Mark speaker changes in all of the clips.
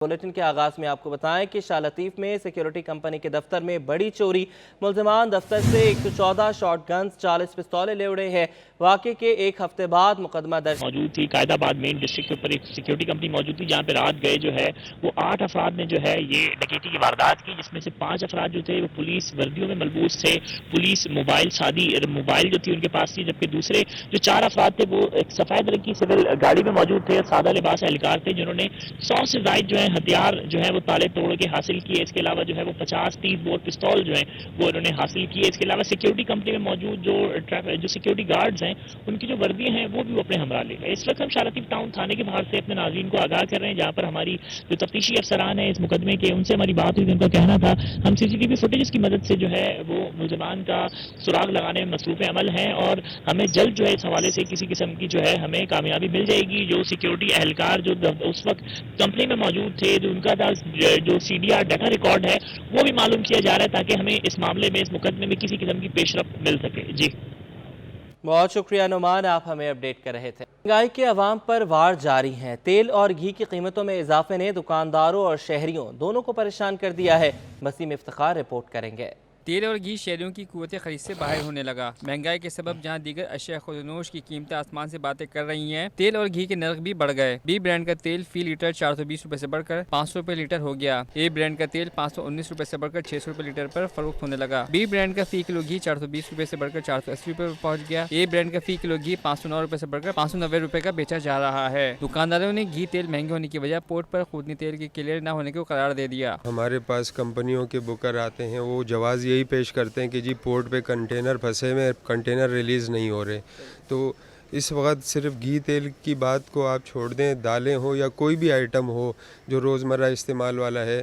Speaker 1: Bulletin के आगाज में आपको बताएं कि शाह लतीफ में सिक्योरिटी कंपनी के दफ्तर में बड़ी चोरी। मुलजमान दफ्तर से 114 शॉट गन्स, 40 पिस्तौलें ले उड़े हैं। वाक़े के एक हफ्ते बाद मुकदमा दर्ज
Speaker 2: मौजूद थी। कायदाबाद मेन डिस्ट्रिक्ट के ऊपर एक सिक्योरिटी कंपनी मौजूद थी जहाँ पे रात गए जो है वो 8 अफराद ने जो है ये डकैती की वारदात की, जिसमें से 5 अफराद जो थे वो पुलिस वर्दियों में मलबूस थे। पुलिस मोबाइल जो थी उनके पास थी, जबकि दूसरे जो 4 अफराद थे वो एक सफेद रंग की सिविल गाड़ी में मौजूद थे। सादा लिबास एहलकार थे जिन्होंने 100 से ज्यादा जो है हथियार जो है वो ताले तोड़ के हासिल किए। इसके अलावा जो है वो 50-30 बोर पिस्तौल जो है वो इन्होंने हासिल किए। इसके अलावा सिक्योरिटी कंपनी में मौजूद जो सिक्योरिटी गार्ड्स हैं उनकी जो वर्दियां हैं वो भी अपने हमरा ले गए। इस वक्त हम शाह लतीफ टाउन थाने के बाहर से अपने नाज़रीन को आगाह कर रहे हैं, जहाँ पर हमारी जो तफ्तीशी अफसरान है इस मुकदमे के, उनसे हमारी बात हुई। उनका कहना था हम सीसीटीवी फुटेज की मदद से जो है वो मुलजमान का सुराग लगाने में मसरूफ अमल है और हमें जल्द जो है इस हवाले से किसी किस्म की जो है हमें कामयाबी मिल जाएगी। जो सिक्योरिटी एहलकार जो उस वक्त कंपनी में मौजूद थे, जो उनका जो CDR डाटा रिकॉर्ड है वो भी मालूम किया जा रहा है ताकि हमें इस मामले में, इस मुकदमे में किसी किस्म की पेशरफ्त मिल सके। जी
Speaker 1: बहुत शुक्रिया नुमान, आप हमें अपडेट कर रहे थे। महंगाई के अवाम पर वार जारी है। तेल और घी की कीमतों में इजाफे ने दुकानदारों और शहरियों दोनों को परेशान कर दिया है। वसीम इफ्तिखार रिपोर्ट करेंगे।
Speaker 3: तेल और घी शहरियों की कुव्वत खरीद से बाहर होने लगा। महंगाई के सबब जहां दीगर अशिया खुदनोश की कीमतें आसमान से बातें कर रही हैं, तेल और घी के नर्ख भी बढ़ गए। बी ब्रांड का तेल फी लीटर 420 रुपए से बढ़कर 500 रुपए लीटर हो गया। ए ब्रांड का तेल 519 रुपए से बढ़कर 600 रुपए लीटर पर फरोख्त होने लगा। बी ब्रांड का फी किलो घी 420 रुपए से बढ़कर 480 रुपए पर पहुंच गया। ए ब्रांड का फी किलो घी 509 रुपए से बढ़कर 590 रुपए का बेचा जा रहा है। दुकानदारों ने घी तेल महंगे होने की वजह पोर्ट पर खुदनी तेल के क्लियर न होने को करार दे दिया।
Speaker 4: हमारे पास कंपनियों के बुकर आते हैं, वो जवाब यही पेश करते हैं कि जी पोर्ट पे कंटेनर फंसे हुए, कंटेनर रिलीज़ नहीं हो रहे। तो इस वक्त सिर्फ घी तेल की बात को आप छोड़ दें, दालें हो या कोई भी आइटम हो जो रोज़मर्रा इस्तेमाल वाला है,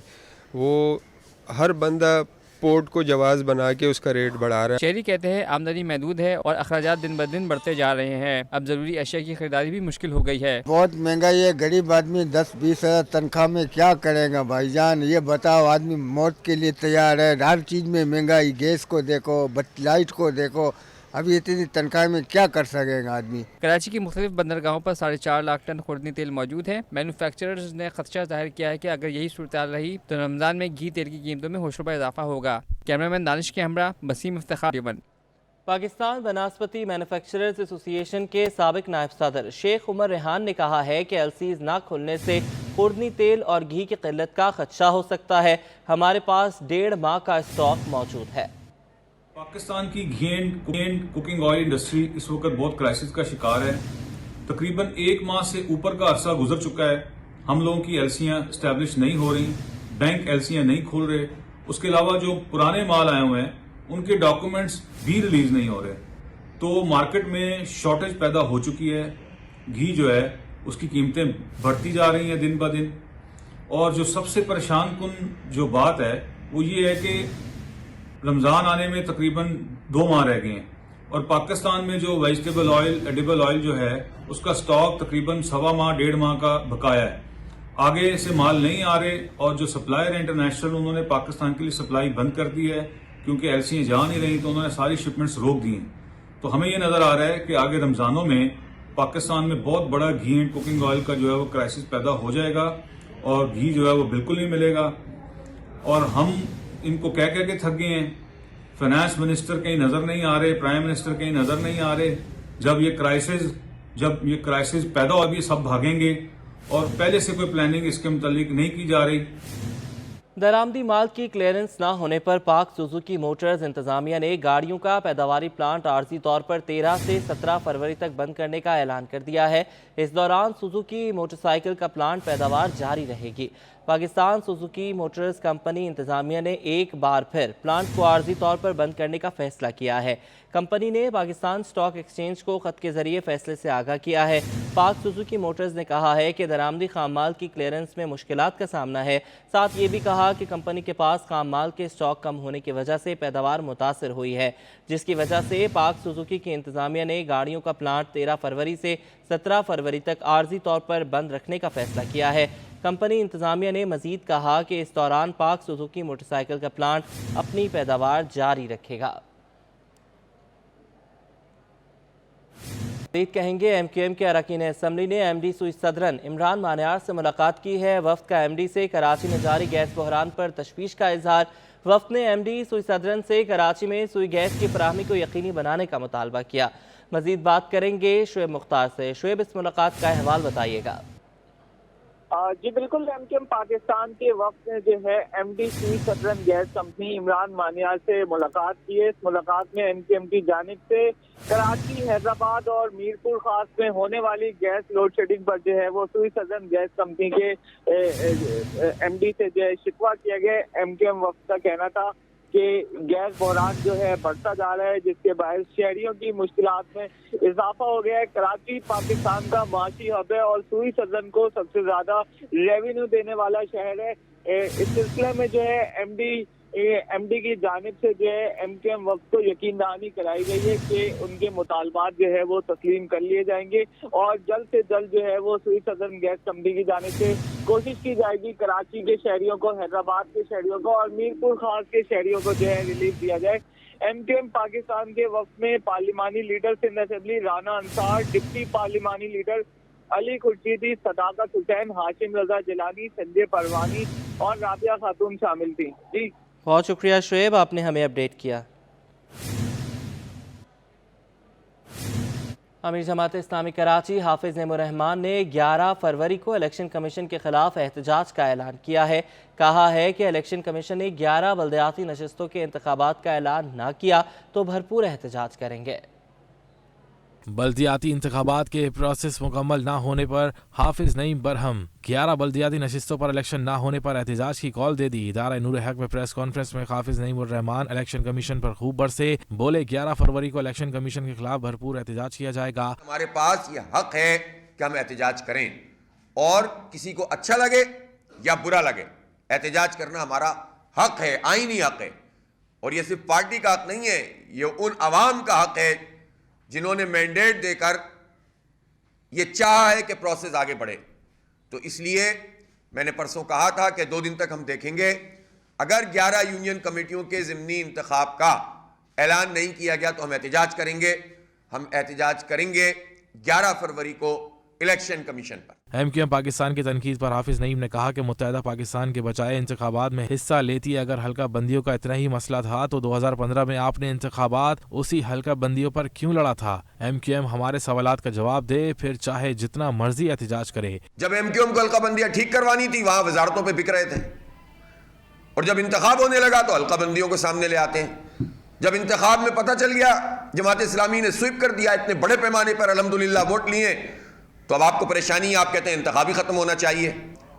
Speaker 4: वो हर बंदा पोर्ट को जवाज़ बना के उसका रेट बढ़ा रहा है।
Speaker 3: शहरी कहते हैं आमदनी महदूद है और अखराजात दिन ब दिन बढ़ते जा रहे हैं। अब ज़रूरी अशिया की खरीदारी भी मुश्किल हो गई है।
Speaker 5: बहुत महंगाई है, गरीब आदमी 10-20 हज़ार तनख्वाह में क्या करेगा भाईजान, ये बताओ। आदमी मौत के लिए तैयार है, हर चीज़ में महंगाई। गैस को देखो, लाइट को देखो, अभी इतनी तनख्वाह में क्या कर सकेगा आदमी।
Speaker 3: कराची की मुख्तलिफ बंदरगाहों पर 4.5 लाख टन खुर्दनी तेल मौजूद है। मैन्युफैक्चरर्स ने खदशा जाहिर किया है कि अगर यही सूरत रही तो रमज़ान में घी तेल की कीमतों में होशरुबा इजाफा होगा। कैमरामैन दानिश के हमरा, वसीम इफ्तिखार।
Speaker 1: पाकिस्तान बनास्पति मैन्युफैक्चरर्स एसोसिएशन के साबिक नायब सदर शेख उमर रेहान ने कहा है कि LCs ना खुलने से खुर्दनी तेल और घी की किल्लत का खदशा हो सकता है। हमारे पास 1.5 माह का स्टॉक मौजूद है।
Speaker 6: पाकिस्तान की घी एंड कुकिंग ऑयल इंडस्ट्री इस वक्त बहुत क्राइसिस का शिकार है। तकरीबन 1 माह से ऊपर का अरसा गुजर चुका है, हम लोगों की LCयां स्टैब्लिश नहीं हो रही, बैंक LCयां नहीं खुल रहे। उसके अलावा जो पुराने माल आए हुए हैं उनके डॉक्यूमेंट्स भी रिलीज नहीं हो रहे। तो मार्केट में शॉर्टेज पैदा हो चुकी है। घी जो है उसकी कीमतें बढ़ती जा रही हैं दिन ब दिन। और जो सबसे परेशान कुन जो बात है वो ये है कि रमज़ान आने में तकरीबन 2 माह रह गए हैं और पाकिस्तान में जो वेजिटेबल ऑयल, एडिबल ऑयल जो है उसका स्टॉक तकरीबन 1.25 माह 1.5 माह का बकाया है। आगे से माल नहीं आ रहे और जो सप्लायर है इंटरनेशनल, उन्होंने पाकिस्तान के लिए सप्लाई बंद कर दी है क्योंकि LCयां जा नहीं रही, तो उन्होंने सारी शिपमेंट्स रोक दी हैं। तो हमें ये नजर आ रहा है कि आगे रमज़ानों में पाकिस्तान में बहुत बड़ा घी एंड कुकिंग ऑयल का जो है वो क्राइसिस पैदा हो जाएगा और घी जो है वो बिल्कुल नहीं मिलेगा। और हम इनको कह के थक गए हैं। फाइनेंस मिनिस्टर कहीं नजर नहीं आ रहे, प्राइम मिनिस्टर कहीं नजर नहीं आ रहे। जब ये क्राइसिस पैदा हो, अभी सब भागेंगे और पहले से कोई प्लानिंग इसके मुतालिक नहीं की जा रही।
Speaker 1: दरामदी माल की क्लियरेंस ना होने पर पाक सुजुकी मोटर्स इंतजामिया ने गाड़ियों का पैदावारी प्लांट आर्जी तौर पर 13 से 17 फरवरी तक बंद करने का ऐलान कर दिया है। इस दौरान सुजुकी मोटरसाइकिल का प्लांट पैदावार जारी रहेगी। पाकिस्तान सुजुकी मोटर्स कंपनी इंतजामिया ने एक बार फिर प्लांट को आर्जी तौर पर बंद करने का फैसला किया है। कंपनी ने पाकिस्तान स्टॉक एक्सचेंज को खत के जरिए फैसले से आगाह किया है। पाक सुजुकी मोटर्स ने कहा है कि दरामदी खाम माल की क्लियरेंस में मुश्किलात का सामना है। साथ ये भी कहा कि कंपनी के पास खाम माल के स्टॉक कम होने की वजह से पैदावार मुतासर हुई है, जिसकी वजह से पाक सुजुकी की इंतजामिया ने गाड़ियों का प्लांट 13 फरवरी से 17 फरवरी तक आर्जी तौर पर बंद रखने का फैसला किया है। कंपनी इंतजामिया ने मजीद कहा कि इस दौरान पाक सुजुकी मोटरसाइकिल का प्लांट अपनी पैदावार जारी रखेगा। मज़ीद कहेंगे MQM के अरकान असम्बली ने MD सुई सदरन इमरान मानियार से मुलाकात की है। वफ्द का MD से कराची में जारी गैस बहरान पर तशवीश का इजहार। वफ्द ने MD सुई सदरन से कराची में सुई गैस की फराहमी को यकीनी बनाने का मुतालबा किया। मज़ीद बात करेंगे शुएब मुख्तार से। शुएब, इस मुलाकात का अहवाल बताइएगा।
Speaker 7: जी बिल्कुल, MQM पाकिस्तान के वक्त ने जो है MD सुई सदरन गैस कंपनी इमरान मानियार से मुलाकात की है। इस मुलाकात में MQM की जानिब से कराची, हैदराबाद और मीरपुर खास में होने वाली गैस लोड शेडिंग पर जो है वो सुई सदरन गैस कंपनी के MD से जो है शिकवा किया गया। MQM वक्त का कहना था कि गैस बहरान जो है बढ़ता जा रहा है, जिसके बायस शहरियों की मुश्किलात में इजाफा हो गया है। कराची पाकिस्तान का माशी हब है और सुई सदरन को सबसे ज्यादा रेवेन्यू देने वाला शहर है। इस सिलसिले में जो है MD की जानिब से जो है MQM वक्त को यकीन दहानी कराई गई है कि उनके मुतालबात जो है वो तस्लीम कर लिए जाएंगे और जल्द से जल्द जो है वो सुई सदरन गैस कंपनी की जानिब से कोशिश की जाएगी कराची के शहरियों को, हैदराबाद के शहरियों को और मीरपुर खास के शहरियों को जो है रिलीफ दिया जाए। MQM पाकिस्तान के वक्त में पार्लिमानी leader Sindh assembly Rana Ansar, deputy पार्लिमानी लीडर अली खुर्शीदी, सदाकत हुसैन, हाशिम रजा जिलानी, संजय परवानी और राबिया खातून शामिल थी। जी
Speaker 1: बहुत शुक्रिया शुएब, आपने हमें अपडेट किया। अमीर जमात इस्लामी कराची हाफिज नेमुर रहमान ने 11 फरवरी को इलेक्शन कमीशन के खिलाफ एहतजाज का ऐलान किया है। कहा है कि इलेक्शन कमीशन ने 11 बल्दियाती नशिस्तों के इंतखाबात का ऐलान न किया तो भरपूर एहतजाज करेंगे।
Speaker 8: बल्दियाती इंतखाबात के प्रोसेस मुकम्मल न होने पर हाफिज नईम बरहम 11 बल्दियाती नशिस्तों पर इलेक्शन न होने पर एहतजाज की कॉल दे दी। इदारा नूर हक में प्रेस कॉन्फ्रेंस में हाफिज नईम रहमान इलेक्शन कमीशन पर खूब बरसे। बोले 11 फरवरी को इलेक्शन कमीशन के खिलाफ भरपूर एहतजाज किया जाएगा।
Speaker 9: हमारे पास ये हक है कि हम एहतजाज करें और किसी को अच्छा लगे या बुरा लगे, एहतजाज करना हमारा हक है, आईनी हक है। और ये सिर्फ पार्टी का हक नहीं है, ये उन अवाम का हक है जिन्होंने मैंडेट देकर ये चाहा है कि प्रोसेस आगे बढ़े। तो इसलिए मैंने परसों कहा था कि 2 दिन तक हम देखेंगे, अगर 11 यूनियन कमेटियों के ज़िमनी इंतखाब का ऐलान नहीं किया गया तो हम एहतजाज करेंगे। हम एहतजाज करेंगे 11 फरवरी को इलेक्शन कमीशन पर।
Speaker 8: MQM पाकिस्तान की तनकीद पर हाफिज नईम ने कहा कि मुत्तहदा पाकिस्तान के बचाए इंतखाबात में हिस्सा लेती है। अगर हल्का बंदियों का इतना ही मसला था तो 2015 में आपने इंतखाबात उसी हल्का बंदियों पर क्यों लड़ा था? MQM हमारे सवालात का जवाब दे, फिर चाहे जितना मर्जी एहतजाज करे।
Speaker 9: जब MQM को हल्का बंदियां ठीक करवानी थी वहां वजारतों पर बिक रहे थे, और जब इंतखाब होने लगा तो हल्का बंदियों को सामने ले आते हैं। जब इंतखाब में पता चल गया जमात इस्लामी ने स्वीप कर दिया, इतने बड़े पैमाने पर अल्हम्दुलिल्लाह वोट लिए, तो अब आपको परेशानी, आप कहते हैं इंतखाब ही खत्म होना चाहिए।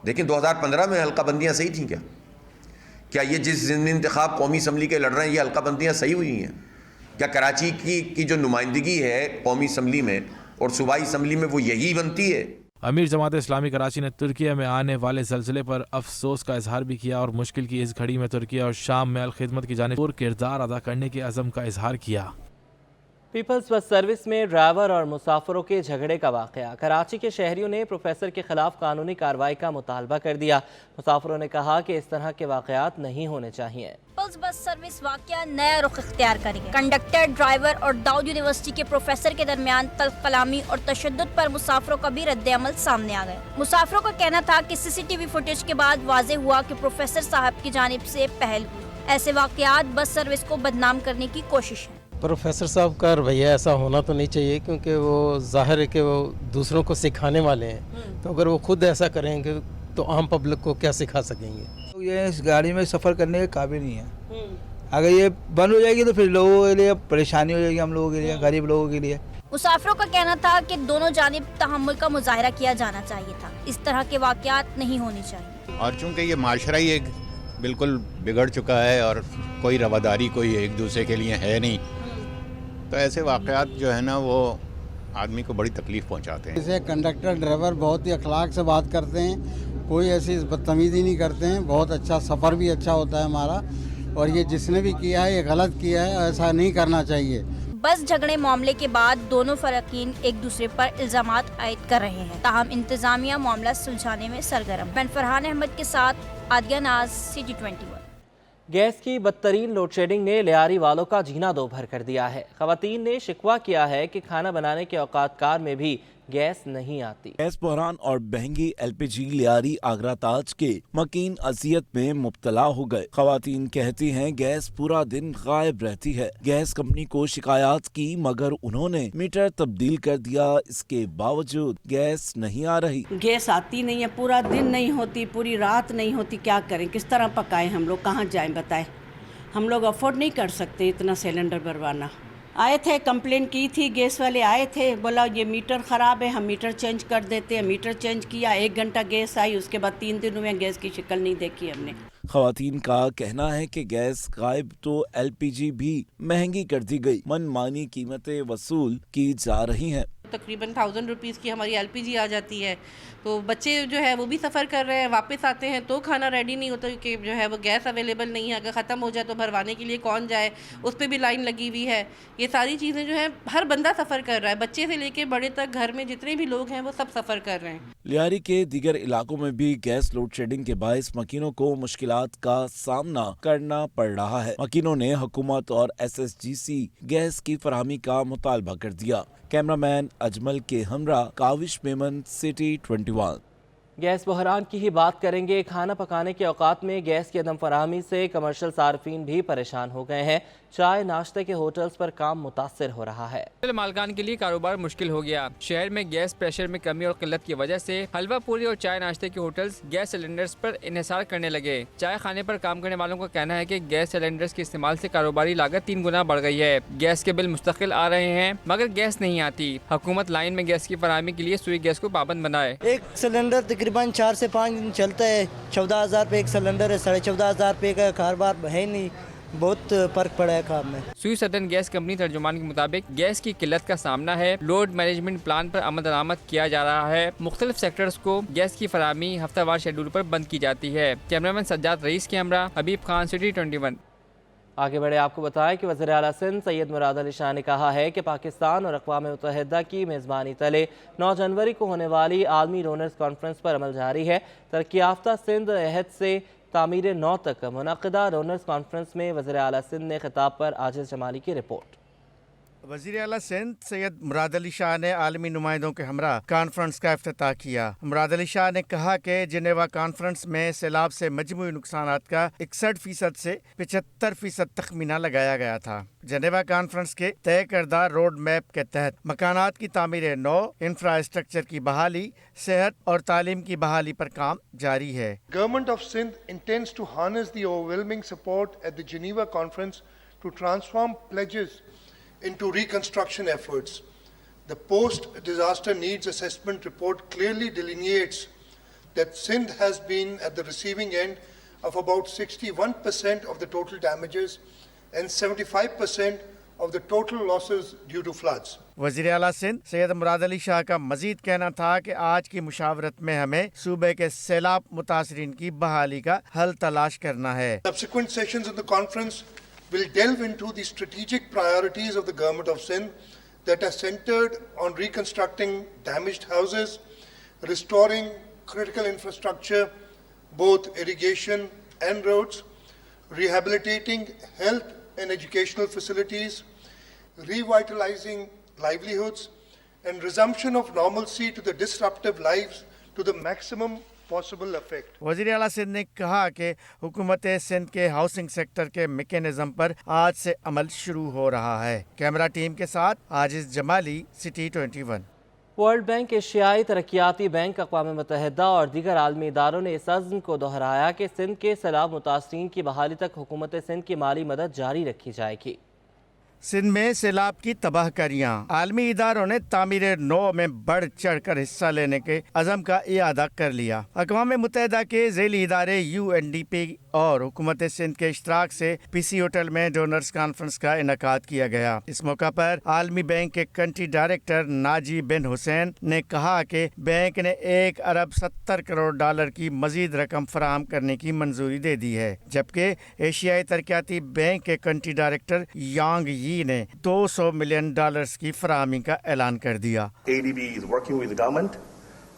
Speaker 9: लेकिन 2015 में हल्का बंदियाँ सही थी क्या? क्या ये जिस इंतखाब कौमी असम्बली के लड़ रहे हैं ये हल्का बंदियाँ सही हुई हैं क्या? कराची की जो नुमाइंदगी है कौमी असम्बली में और सूबाई असम्बली में वो यही बनती है।
Speaker 8: अमीर जमात इस्लामी कराची ने तुर्किया में आने वाले ज़लज़ले पर अफसोस का इजहार भी किया और मुश्किल की इस घड़ी में तुर्किया और शाम में अलखिदमत की जानिब किरदार अदा करने के अज़म का इजहार किया।
Speaker 1: पीपल्स बस सर्विस में ड्राइवर और मुसाफिरों के झगड़े का वाक़या। कराची के शहरियों ने प्रोफेसर के खिलाफ कानूनी कार्रवाई का मुतालबा कर दिया। मुसाफिरों ने कहा कि इस तरह के वाक़यात नहीं होने चाहिए।
Speaker 10: पीपल्स बस सर्विस वाक़या नया रुख इख्तियार करेगी। कंडक्टर, ड्राइवर और दाऊद यूनिवर्सिटी के प्रोफेसर के दरमियान तल्ख कलामी और तशद्दुद पर मुसाफिरों का भी रद्द-ए-अमल सामने आ गया। मुसाफिरों का कहना था कि CCTV फुटेज के बाद वाज़े हुआ कि प्रोफेसर साहब की जानिब से पहल हुई। ऐसे वाक़यात बस सर्विस को बदनाम करने की कोशिश है।
Speaker 11: प्रोफेसर साहब का रवैया ऐसा होना तो नहीं चाहिए, क्योंकि वो जाहिर है कि वो दूसरों को सिखाने वाले हैं। तो अगर वो खुद ऐसा करेंगे तो आम पब्लिक को क्या सिखा सकेंगे?
Speaker 12: तो ये इस गाड़ी में सफ़र करने के काबिल नहीं है। अगर ये बंद हो जाएगी तो फिर लोगों के लिए परेशानी हो जाएगी, हम लोगों के लिए, गरीब लोगों के लिए।
Speaker 10: मुसाफिरों का कहना था कि दोनों जानिब तहम्मुल का मुजाहिरा किया जाना चाहिए था। इस तरह के वाक़यात नहीं होने चाहिए।
Speaker 13: और चूँकि ये माशरा ही एक बिल्कुल बिगड़ चुका है और कोई रवादारी कोई एक दूसरे के लिए है नहीं, तो ऐसे वाक़यात जो है ना वो आदमी को बड़ी तकलीफ़ पहुंचाते हैं।
Speaker 5: जैसे कंडक्टर ड्राइवर बहुत ही अखलाक से बात करते हैं, कोई ऐसी बदतमीज़ी नहीं करते हैं, बहुत अच्छा सफ़र भी अच्छा होता है हमारा। और ये जिसने भी किया है ये गलत किया है, ऐसा नहीं करना चाहिए।
Speaker 10: बस झगड़े मामले के बाद दोनों फरीकीन एक दूसरे पर इल्ज़ामात आयद कर रहे हैं। ताहम इंतज़ामिया मामला सुलझाने में सरगर्म। मैं फरहान अहमद के साथ आदिया नाज, CG21।
Speaker 1: گیس کی بدترین لوڈ شیڈنگ نے لیاری والوں کا جینا دوبھر کر دیا ہے۔ خواتین نے شکوہ کیا ہے کہ کھانا بنانے کے اوقات کار میں بھی گیس نہیں آتی۔
Speaker 14: گیس بحران اور مہنگی LPG لیاری آگرہ تاج کے مکین اذیت میں مبتلا ہو گئے۔ خواتین کہتی ہیں گیس پورا دن غائب رہتی ہے۔ گیس کمپنی کو شکایات کی مگر انہوں نے میٹر تبدیل کر دیا، اس کے باوجود گیس نہیں آ رہی۔
Speaker 15: گیس آتی نہیں ہے، پورا دن نہیں ہوتی، پوری رات نہیں ہوتی، کیا کریں، کس طرح پکائیں ہم لوگ، کہاں جائیں بتائیں، ہم لوگ افورڈ نہیں کر سکتے اتنا سلنڈر بھروانا۔ آئے تھے، کمپلین کی تھی، گیس والے آئے تھے، بولا یہ میٹر خراب ہے، ہم میٹر چینج کر دیتے ہیں۔ میٹر چینج کیا، 1 گھنٹہ گیس آئی، اس کے بعد 3 دنوں میں گیس کی شکل نہیں دیکھی ہم نے۔
Speaker 14: خواتین کا کہنا ہے کہ گیس غائب تو LPG بھی مہنگی کر دی گئی، من مانی قیمتیں وصول کی جا رہی ہیں۔
Speaker 16: تقریباً 1000 روپیز کی ہماری LPG آ جاتی ہے، تو بچے جو ہے وہ بھی سفر کر رہے ہیں، واپس آتے ہیں تو کھانا ریڈی نہیں ہوتا کہ جو ہے وہ گیس اویلیبل نہیں ہے، اگر ختم ہو جائے تو بھروانے کے لیے کون جائے، اس پہ بھی لائن لگی ہوئی ہے۔ یہ ساری چیزیں جو ہیں ہر بندہ سفر کر رہا ہے، بچے سے لے کے بڑے تک، گھر میں جتنے بھی لوگ ہیں وہ سب سفر کر رہے ہیں۔
Speaker 14: لیاری کے دیگر علاقوں میں بھی گیس لوڈ شیڈنگ کے باعث مکینوں کو مشکلات کا سامنا کرنا پڑ رہا ہے۔ مکینوں نے حکومت اور SSGC گیس کی فراہمی کا مطالبہ کر دیا۔ کیمرامین اجمل کے ہمراہ کاوش میمن، سٹی 21۔
Speaker 1: گیس بحران کی ہی بات کریں گے۔ کھانا پکانے کے اوقات میں گیس کی عدم فراہمی سے کمرشل صارفین بھی پریشان ہو گئے ہیں۔ چائے ناشتے کے ہوٹلز پر کام متاثر ہو رہا ہے۔
Speaker 3: مالکان کے لیے کاروبار مشکل ہو گیا۔ شہر میں گیس پریشر میں کمی اور قلت کی وجہ سے حلوہ پوری اور چائے ناشتے کے ہوٹلز گیس سلنڈرز پر انحصار کرنے لگے۔ چائے خانے پر کام کرنے والوں کا کہنا ہے کہ گیس سلنڈرز کے استعمال سے کاروباری لاگت 3 گنا بڑھ گئی ہے۔ گیس کے بل مستقل آ رہے ہیں مگر گیس نہیں آتی۔ حکومت لائن میں گیس کی فراہمی کے لیے سوئی گیس کو پابند بنائے۔
Speaker 17: ایک سلنڈر تقریباً 4 سے 5 دن چلتا ہے، 14,000 روپے ایک سلنڈر ہے، 14,500 روپے کا کاروبار ہے نہیں، بہت فرق پڑا ہے کام میں۔
Speaker 3: سوئی سدرن گیس کمپنی ترجمان کے مطابق گیس کی قلت کا سامنا ہے، لوڈ مینجمنٹ پلان پر عمل درآمد کیا جا رہا ہے، مختلف سیکٹرز کو گیس کی فراہمی ہفتہ وار شیڈول پر بند کی جاتی ہے۔ کیمرامین سجاد رئیس کے ہمراہ حبیب خان، سٹی 21۔
Speaker 1: آگے بڑھے آپ کو بتائیں کہ وزیر اعلیٰ سندھ سید مراد علی شاہ نے کہا ہے کہ پاکستان اور اقوام متحدہ کی میزبانی تلے 9 جنوری کو ہونے والی عالمی ڈونرز کانفرنس پر عمل جاری ہے۔ ترقی یافتہ سندھ عہد سے تعمیر 9 تک منعقدہ ڈونرز کانفرنس میں وزیر اعلیٰ سندھ نے خطاب پر عاجز جمالی کی رپورٹ۔
Speaker 18: وزیر اعلیٰ سندھ سید مراد علی شاہ نے عالمی نمائندوں کے ہمراہ کانفرنس کا افتتاح کیا۔ مراد علی شاہ نے کہا کہ جنیوا کانفرنس میں سیلاب سے مجموعی نقصانات کا 61% سے 75% تخمینہ لگایا گیا تھا۔ جنیوا کانفرنس کے طے کردہ روڈ میپ کے تحت مکانات کی تعمیر نو، انفراسٹرکچر کی بحالی، صحت اور تعلیم کی بحالی پر کام جاری ہے۔
Speaker 19: Government of Sindh intends to harness the overwhelming support at the Geneva conference to transform pledges into reconstruction efforts. The post-disaster needs assessment report clearly delineates that Sindh has been at the receiving end of about 61% of the total damages and 75% of the total losses due to floods.
Speaker 18: وزیر اعلیٰ سندھ سید مراد علی شاہ کا مزید کہنا تھا کہ آج کی مشاورت میں ہمیں صوبے کے سیلاب متاثرین کی بحالی کا حل تلاش کرنا ہے۔
Speaker 19: Subsequent sessions of the conference will delve into the strategic priorities of the government of Sindh that are centered on reconstructing damaged houses, restoring critical infrastructure, both irrigation and roads, rehabilitating health and educational facilities, revitalizing livelihoods, and resumption of normalcy to the disruptive lives to the maximum possible effect.
Speaker 18: وزیر اعلیٰ سندھ نے کہا کہ حکومت سندھ کے housing sector کے mechanism پر آج سے عمل شروع ہو رہا ہے۔ کیمرہ ٹیم کے ساتھ عاجز جمالی، سٹی 21۔
Speaker 1: ورلڈ بینک، ایشیائی ترقیاتی بینک، اقوام متحدہ اور دیگر عالمی اداروں نے اس عزم کو دہرایا کہ سندھ کے سیلاب متاثرین کی بحالی تک حکومت سندھ کی مالی مدد جاری رکھی جائے گی۔
Speaker 18: سندھ میں سیلاب کی تباہ کاریاں، عالمی اداروں نے تعمیر نو میں بڑھ چڑھ کر حصہ لینے کے عزم کا اعادہ کر لیا۔ اقوام متحدہ کے ذیلی ادارے UNDP اور حکومت سندھ کے اشتراک سے PC ہوٹل میں ڈونرز کانفرنس کا انعقاد کیا گیا۔ اس موقع پر عالمی بینک کے کنٹری ڈائریکٹر ناجی بن حسین نے کہا کہ بینک نے $1 ارب 70 کروڑ کی مزید رقم فراہم کرنے کی منظوری دے دی ہے، جبکہ ایشیائی ترقیاتی بینک کے کنٹری ڈائریکٹر یانگ نے $200 ملین کی فراہمی کا اعلان کر دیا۔
Speaker 20: ADB is working with the government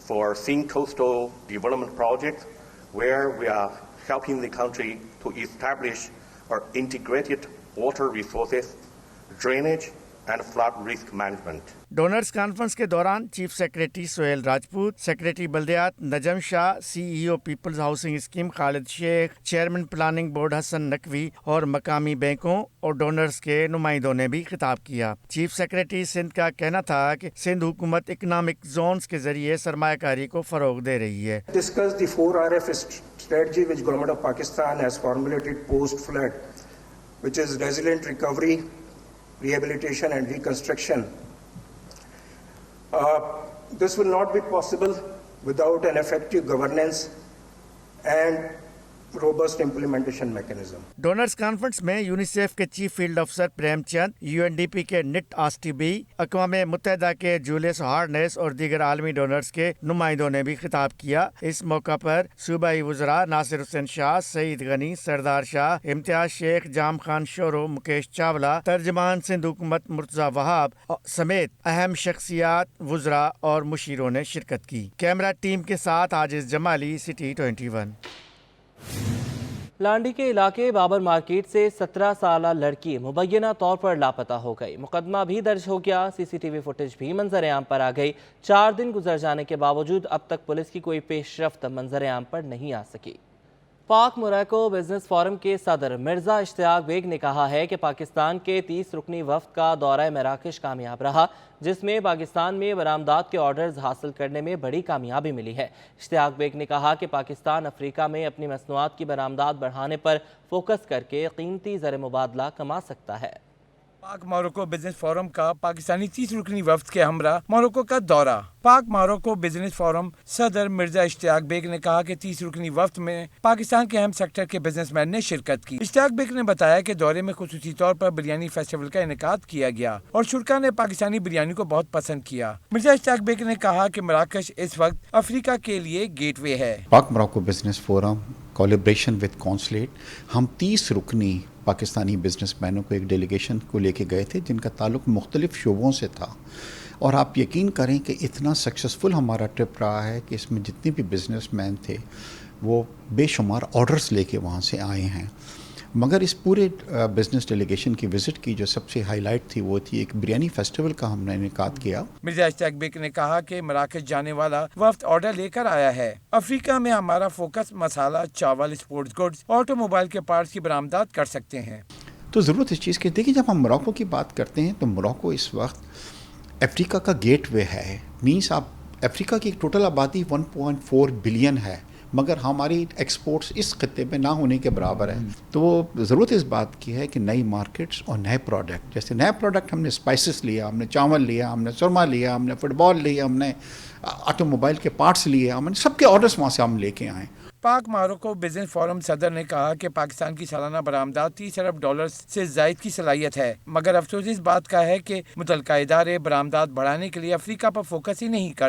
Speaker 20: for Sindh coastal development projects where we are helping the country to establish our integrated water resources, drainage and flood risk management.
Speaker 18: Donors conference के दौरान chief secretary Sohail Rajput, secretary बल्दियात Najam Shah, CEO people's housing scheme Khalid Sheikh, chairman planning board Hasan Naqvi और मकामी बैंकों और donors के नुमाइंदों ने भी खिताब किया। चीफ सेक्रेटरी सिंध का कहना था कि सिंध हुकूमत इकोनॉमिक जोन्स के जरिए सरमायाकारी को फरोग दे रही है।
Speaker 21: Discuss the 4RF strategy which government of Pakistan has formulated post flood, which is resilient recovery, rehabilitation and reconstruction. This will not be possible without an effective governance and robust implementation mechanism.
Speaker 18: Donors conference में UNICEF के chief field अफसर Premchand, UNDP के knit आस्टीबी, अक़वाम मुत्तहिदा के Julius harness और दीगर आलमी donors के नुमाइंदों ने भी खिताब किया। इस मौका पर सूबाई वज़रा नासिर हुसैन शाह, सईद गनी, सरदार शाह, इम्तियाज शेख, जाम खान शोरो, मुकेश चावला, तर्जमान सिंध हुकूमत मुर्तज़ा वहाब समेत अहम शख्सियात, वज़रा और मुशीरों ने शिरकत की। कैमरा टीम के साथ आजिज़ जमाली, सिटी 21।
Speaker 1: लांडी के इलाके बाबर मार्केट से 17 साला लड़की मुबैना तौर पर लापता हो गई। मुकदमा भी दर्ज हो गया। सीसीटीवी फुटेज भी मंजर आम पर आ गई। 4 दिन गुजर जाने के बावजूद अब तक पुलिस की कोई पेशरफ्त मंजर आम पर नहीं आ सकी। पाक मोरक्को बिजनेस फोरम के सदर मिर्जा इश्तियाक बेग ने कहा है कि पाकिस्तान के 30 रुकनी वफ्द का दौरा मराकश कामयाब रहा, जिसमें पाकिस्तान में बरामदात के ऑर्डर्स हासिल करने में बड़ी कामयाबी मिली है। इश्तियाक बेग ने कहा कि पाकिस्तान अफ्रीका में अपनी मसनूआत की बरामदात बढ़ाने पर फोकस करके कीमती ज़र मुबादला कमा सकता है।
Speaker 22: पाक मोरक्को बिजनेस फोरम का पाकिस्तानी 30 रुकनी वफ्द के हमरा मोरक्को का दौरा। पाक मोरक्को बिजनेस फोरम सदर मिर्जा इश्तियाक बेग ने कहा कि 30 रुकनी वफ्द में पाकिस्तान के अहम सेक्टर के बिजनेसमैन ने शिरकत की। इश्तियाक बेग ने बताया कि दौरे में खुसूसी तौर पर बिरयानी फेस्टिवल का इनेकाद किया गया और शुरा ने पाकिस्तानी बिरयानी को बहुत पसंद किया। मिर्जा इश्तियाक बेग ने कहा कि मराकश इस वक्त अफ्रीका के लिए गेटवे है।
Speaker 13: पाक Morocco business forum collaboration with consulate, हम 30 रुकनी पाकिस्तानी बिजनेसमैनों को एक डेलीगेशन को लेके गए थे जिनका ताल्लुक मुख्तलिफ शोबों से था, और आप यकीन करें कि इतना सक्सेसफुल हमारा ट्रिप रहा है कि इसमें जितने भी बिजनेसमैन थे वो बेशुमार ऑर्डर्स लेके वहाँ से आए हैं। मगर इस पूरे बिजनेस डेलीगेशन की विजिट की जो सबसे हाईलाइट थी वो थी एक बिरयानी फेस्टिवल का हमने इनेकाद किया।
Speaker 22: मिर्जा इश्तियाक बेग ने कहा कि मराकश जाने वाला वफ्द ऑर्डर लेकर आया है। अफ्रीका में हमारा फोकस मसाला, चावल, स्पोर्ट्स गुड्स, ऑटोमोबाइल के पार्ट्स की बरामदात कर सकते हैं।
Speaker 13: तो ज़रूरत इस चीज़ की, देखिए जब हम मोरक्को की बात करते हैं तो मोरक्को इस वक्त अफ्रीका का गेटवे है। मीन्स आप अफ्रीका की टोटल आबादी 1.4 बिलियन है, मगर हमारी एक्सपोर्ट्स इस खत्ते में ना होने के बराबर है। तो ज़रूरत इस बात की है कि नई मार्केट्स और नए प्रोडक्ट, जैसे नए प्रोडक्ट हमने स्पाइसेस लिया, हमने चावल लिया, हमने सुरमा लिया, हमने फुटबॉल लिया, हमने ऑटोमोबाइल के पार्ट्स लिए, हमने सबके ऑर्डर्स वहाँ से हम लेके आए।
Speaker 22: पाक मोरक्को बिजनेस फोरम सदर ने कहा कि पाकिस्तान की सालाना बरामदात 30 अरब डॉलर से जायद की सलाहियत है, मगर अफसोस इस बात का है कि मुतल्लिका इदारे बरामदात बढ़ाने के लिए अफ्रीका पर फोकस ही नहीं कर